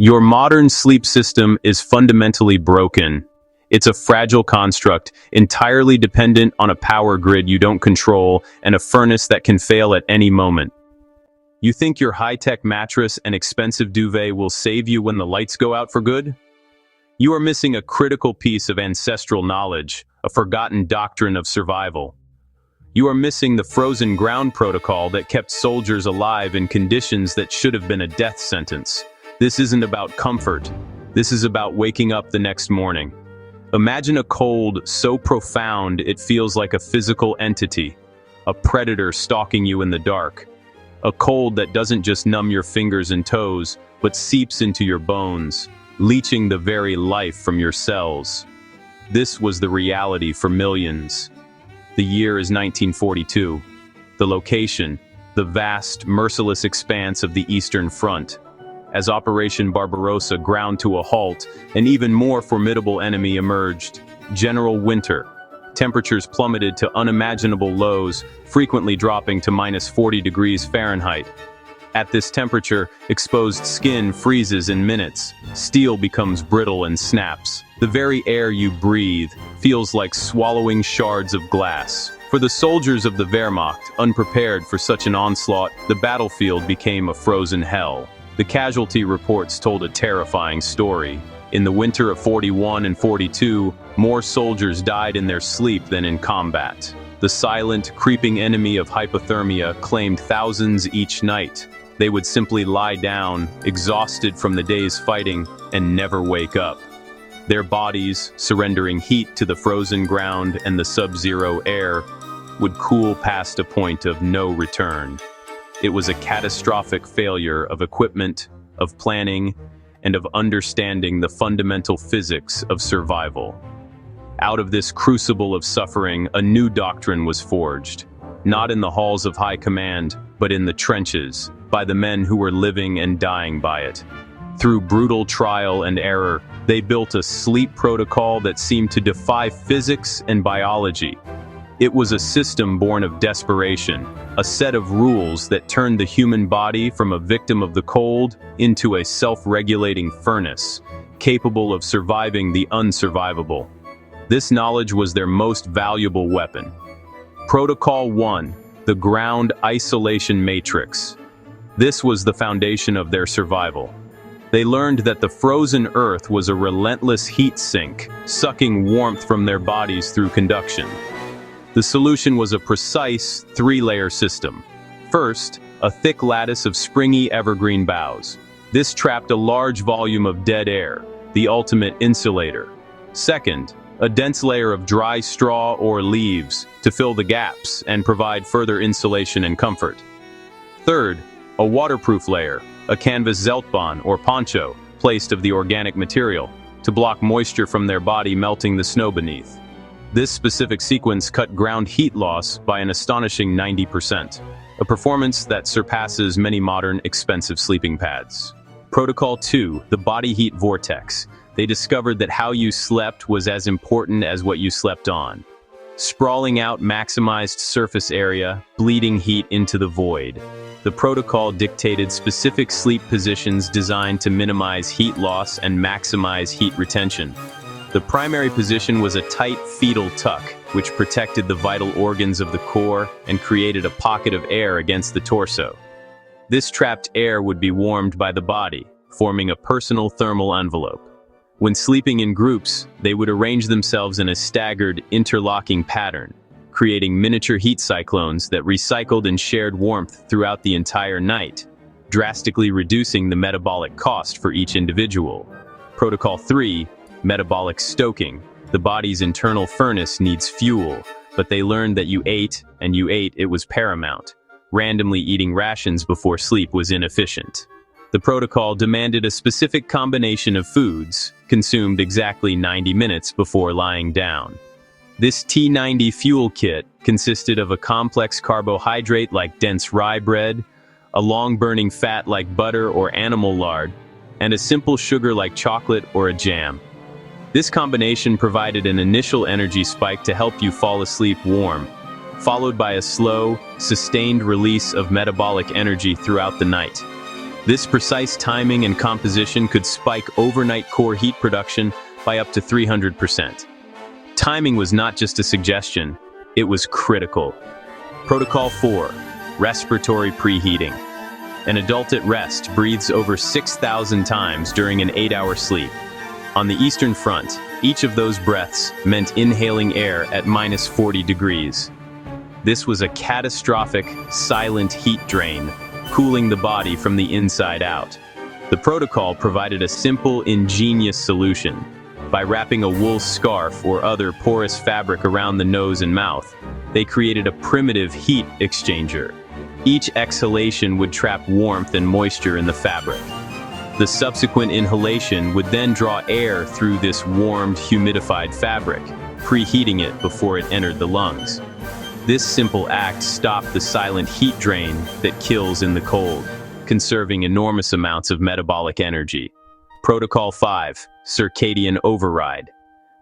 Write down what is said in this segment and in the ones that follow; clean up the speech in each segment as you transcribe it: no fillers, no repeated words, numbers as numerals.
Your modern sleep system is fundamentally broken. It's a fragile construct, entirely dependent on a power grid you don't control and a furnace that can fail at any moment. You think your high-tech mattress and expensive duvet will save you when the lights go out for good? You are missing a critical piece of ancestral knowledge, a forgotten doctrine of survival. You are missing the frozen ground protocol that kept soldiers alive in conditions that should have been a death sentence. This isn't about comfort. This is about waking up the next morning. Imagine a cold so profound it feels like a physical entity, a predator stalking you in the dark. A cold that doesn't just numb your fingers and toes, but seeps into your bones, leaching the very life from your cells. This was the reality for millions. The year is 1942. The location, the vast, merciless expanse of the Eastern Front. As Operation Barbarossa ground to a halt, an even more formidable enemy emerged: General Winter. Temperatures plummeted to unimaginable lows, frequently dropping to -40 degrees Fahrenheit. At this temperature, exposed skin freezes in minutes. Steel becomes brittle and snaps. The very air you breathe feels like swallowing shards of glass. For the soldiers of the Wehrmacht, unprepared for such an onslaught, the battlefield became a frozen hell. The casualty reports told a terrifying story. In the winter of 41 and 42, more soldiers died in their sleep than in combat. The silent, creeping enemy of hypothermia claimed thousands each night. They would simply lie down, exhausted from the day's fighting, and never wake up. Their bodies, surrendering heat to the frozen ground and the sub-zero air, would cool past a point of no return. It was a catastrophic failure of equipment, of planning, and of understanding the fundamental physics of survival. Out of this crucible of suffering, a new doctrine was forged, not in the halls of high command, but in the trenches, by the men who were living and dying by it. Through brutal trial and error, they built a sleep protocol that seemed to defy physics and biology. It was a system born of desperation, a set of rules that turned the human body from a victim of the cold into a self-regulating furnace, capable of surviving the unsurvivable. This knowledge was their most valuable weapon. Protocol 1, the ground isolation matrix. This was the foundation of their survival. They learned that the frozen earth was a relentless heat sink, sucking warmth from their bodies through conduction. The solution was a precise three-layer system. First, a thick lattice of springy evergreen boughs. This trapped a large volume of dead air, the ultimate insulator. Second, a dense layer of dry straw or leaves to fill the gaps and provide further insulation and comfort. Third, a waterproof layer, a canvas zeltbahn or poncho, placed of the organic material, to block moisture from their body melting the snow beneath. This specific sequence cut ground heat loss by an astonishing 90%, a performance that surpasses many modern, expensive sleeping pads. Protocol 2, the body heat vortex. They discovered that how you slept was as important as what you slept on. Sprawling out maximized surface area, bleeding heat into the void. The protocol dictated specific sleep positions designed to minimize heat loss and maximize heat retention. The primary position was a tight fetal tuck, which protected the vital organs of the core and created a pocket of air against the torso. This trapped air would be warmed by the body, forming a personal thermal envelope. When sleeping in groups, they would arrange themselves in a staggered, interlocking pattern, creating miniature heat cyclones that recycled and shared warmth throughout the entire night, drastically reducing the metabolic cost for each individual. Protocol 3, metabolic stoking. The body's internal furnace needs fuel, but they learned that you ate, and you ate, it was paramount. Randomly eating rations before sleep was inefficient. The protocol demanded a specific combination of foods, consumed exactly 90 minutes before lying down. This T90 fuel kit consisted of a complex carbohydrate like dense rye bread, a long-burning fat like butter or animal lard, and a simple sugar like chocolate or a jam. This combination provided an initial energy spike to help you fall asleep warm, followed by a slow, sustained release of metabolic energy throughout the night. This precise timing and composition could spike overnight core heat production by up to 300%. Timing was not just a suggestion, it was critical. Protocol 4. Respiratory preheating. An adult at rest breathes over 6,000 times during an 8-hour sleep. On the Eastern Front, each of those breaths meant inhaling air at minus 40 degrees. This was a catastrophic, silent heat drain, cooling the body from the inside out. The protocol provided a simple, ingenious solution. By wrapping a wool scarf or other porous fabric around the nose and mouth, they created a primitive heat exchanger. Each exhalation would trap warmth and moisture in the fabric. The subsequent inhalation would then draw air through this warmed, humidified fabric, preheating it before it entered the lungs. This simple act stopped the silent heat drain that kills in the cold, conserving enormous amounts of metabolic energy. Protocol 5. Circadian override.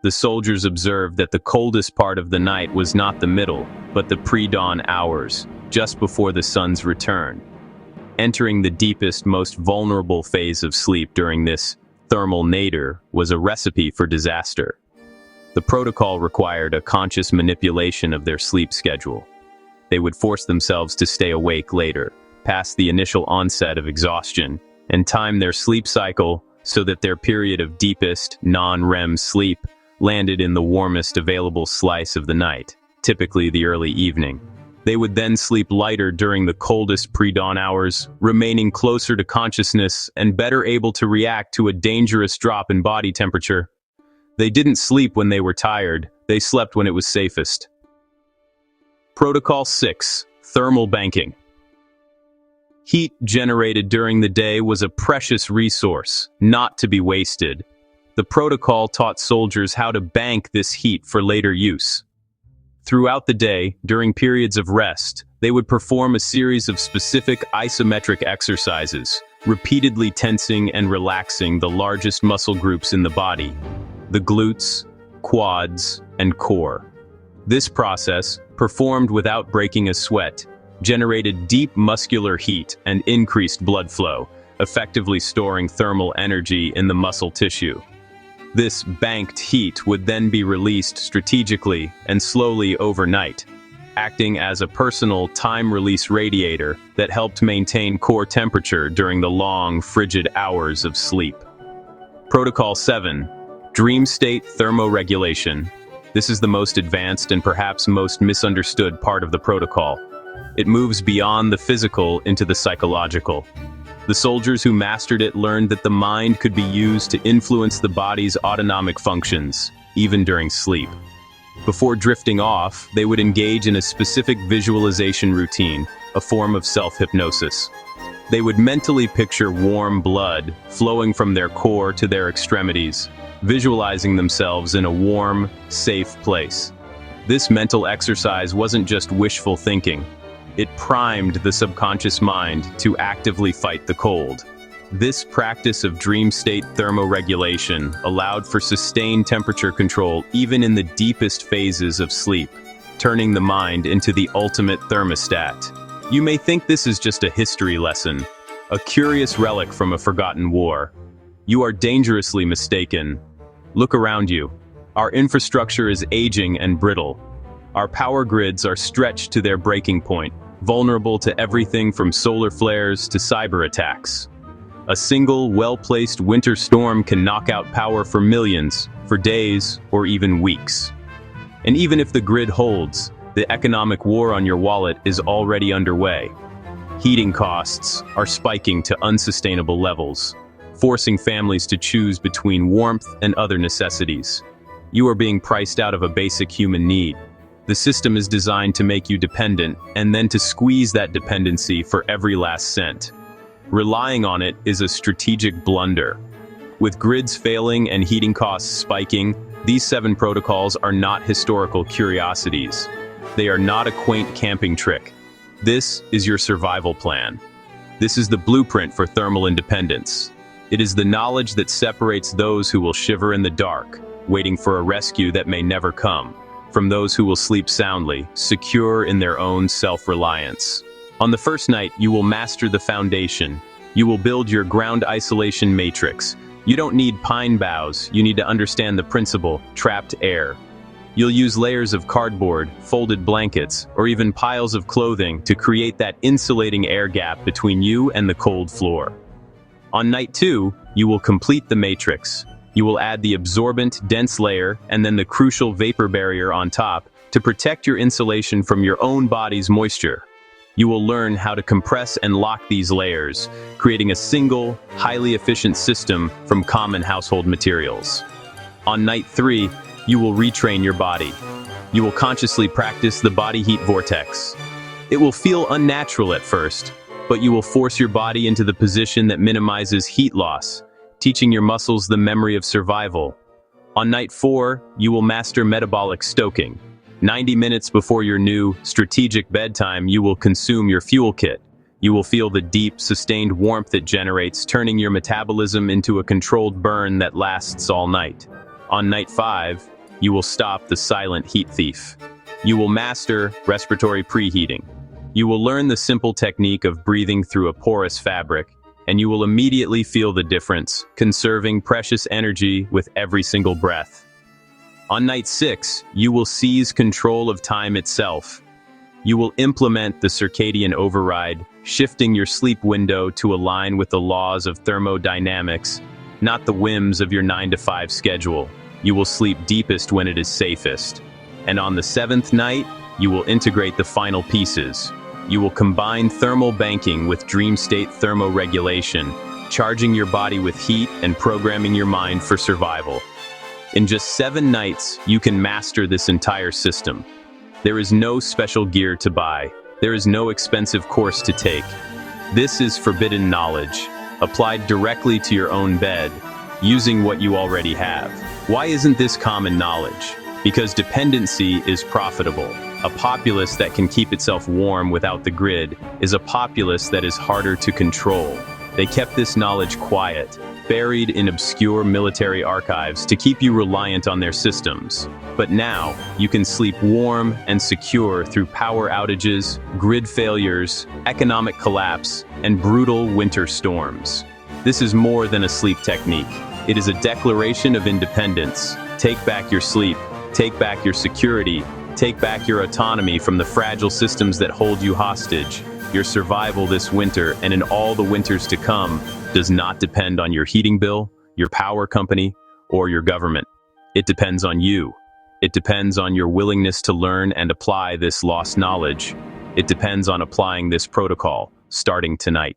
The soldiers observed that the coldest part of the night was not the middle, but the pre-dawn hours, just before the sun's return. Entering the deepest, most vulnerable phase of sleep during this thermal nadir was a recipe for disaster. The protocol required a conscious manipulation of their sleep schedule. They would force themselves to stay awake later, past the initial onset of exhaustion, and time their sleep cycle so that their period of deepest, non-REM sleep landed in the warmest available slice of the night, typically the early evening. They would then sleep lighter during the coldest pre-dawn hours, remaining closer to consciousness and better able to react to a dangerous drop in body temperature. They didn't sleep when they were tired, they slept when it was safest. Protocol 6. Thermal banking. Heat generated during the day was a precious resource, not to be wasted. The protocol taught soldiers how to bank this heat for later use. Throughout the day, during periods of rest, they would perform a series of specific isometric exercises, repeatedly tensing and relaxing the largest muscle groups in the body, the glutes, quads, and core. This process, performed without breaking a sweat, generated deep muscular heat and increased blood flow, effectively storing thermal energy in the muscle tissue. This banked heat would then be released strategically and slowly overnight, acting as a personal time-release radiator that helped maintain core temperature during the long, frigid hours of sleep. Protocol 7. Dream state thermoregulation. This is the most advanced and perhaps most misunderstood part of the protocol. It moves beyond the physical into the psychological. The soldiers who mastered it learned that the mind could be used to influence the body's autonomic functions, even during sleep. Before drifting off, they would engage in a specific visualization routine, a form of self-hypnosis. They would mentally picture warm blood flowing from their core to their extremities, visualizing themselves in a warm, safe place. This mental exercise wasn't just wishful thinking. It primed the subconscious mind to actively fight the cold. This practice of dream state thermoregulation allowed for sustained temperature control even in the deepest phases of sleep, turning the mind into the ultimate thermostat. You may think this is just a history lesson, a curious relic from a forgotten war. You are dangerously mistaken. Look around you. Our infrastructure is aging and brittle. Our power grids are stretched to their breaking point, vulnerable to everything from solar flares to cyber attacks. A single, well-placed winter storm can knock out power for millions, for days, or even weeks. And even if the grid holds, the economic war on your wallet is already underway. Heating costs are spiking to unsustainable levels, forcing families to choose between warmth and other necessities. You are being priced out of a basic human need. The system is designed to make you dependent and then to squeeze that dependency for every last cent. Relying on it is a strategic blunder. With grids failing and heating costs spiking, these 7 protocols are not historical curiosities. They are not a quaint camping trick. This is your survival plan. This is the blueprint for thermal independence. It is the knowledge that separates those who will shiver in the dark, waiting for a rescue that may never come, from those who will sleep soundly, secure in their own self-reliance. On the first night, you will master the foundation, You will build your ground isolation matrix. You don't need pine boughs, you need to understand the principle: trapped air. You'll use layers of cardboard, folded blankets, or even piles of clothing to create that insulating air gap between you and the cold floor. On night 2, you will complete the matrix. You will add the absorbent, dense layer and then the crucial vapor barrier on top to protect your insulation from your own body's moisture. You will learn how to compress and lock these layers, creating a single, highly efficient system from common household materials. On night 3, you will retrain your body. You will consciously practice the body heat vortex. It will feel unnatural at first, but you will force your body into the position that minimizes heat loss, teaching your muscles the memory of survival. On night 4, you will master metabolic stoking. 90 minutes before your new, strategic bedtime, you will consume your fuel kit. You will feel the deep, sustained warmth it generates, turning your metabolism into a controlled burn that lasts all night. On night 5, you will stop the silent heat thief. You will master respiratory preheating. You will learn the simple technique of breathing through a porous fabric, and you will immediately feel the difference, conserving precious energy with every single breath. On night 6, you will seize control of time itself. You will implement the circadian override, shifting your sleep window to align with the laws of thermodynamics, not the whims of your 9-to-5 schedule. You will sleep deepest when it is safest. And on the 7th night, you will integrate the final pieces. You will combine thermal banking with dream state thermoregulation, charging your body with heat and programming your mind for survival. In just 7 nights, you can master this entire system. There is no special gear to buy. There is no expensive course to take. This is forbidden knowledge, applied directly to your own bed, using what you already have. Why isn't this common knowledge? Because dependency is profitable. A populace that can keep itself warm without the grid is a populace that is harder to control. They kept this knowledge quiet, buried in obscure military archives to keep you reliant on their systems. But now, you can sleep warm and secure through power outages, grid failures, economic collapse, and brutal winter storms. This is more than a sleep technique. It is a declaration of independence. Take back your sleep. Take back your security. Take back your autonomy from the fragile systems that hold you hostage. Your survival this winter and in all the winters to come does not depend on your heating bill, your power company, or your government. It depends on you. It depends on your willingness to learn and apply this lost knowledge. It depends on applying this protocol, starting tonight.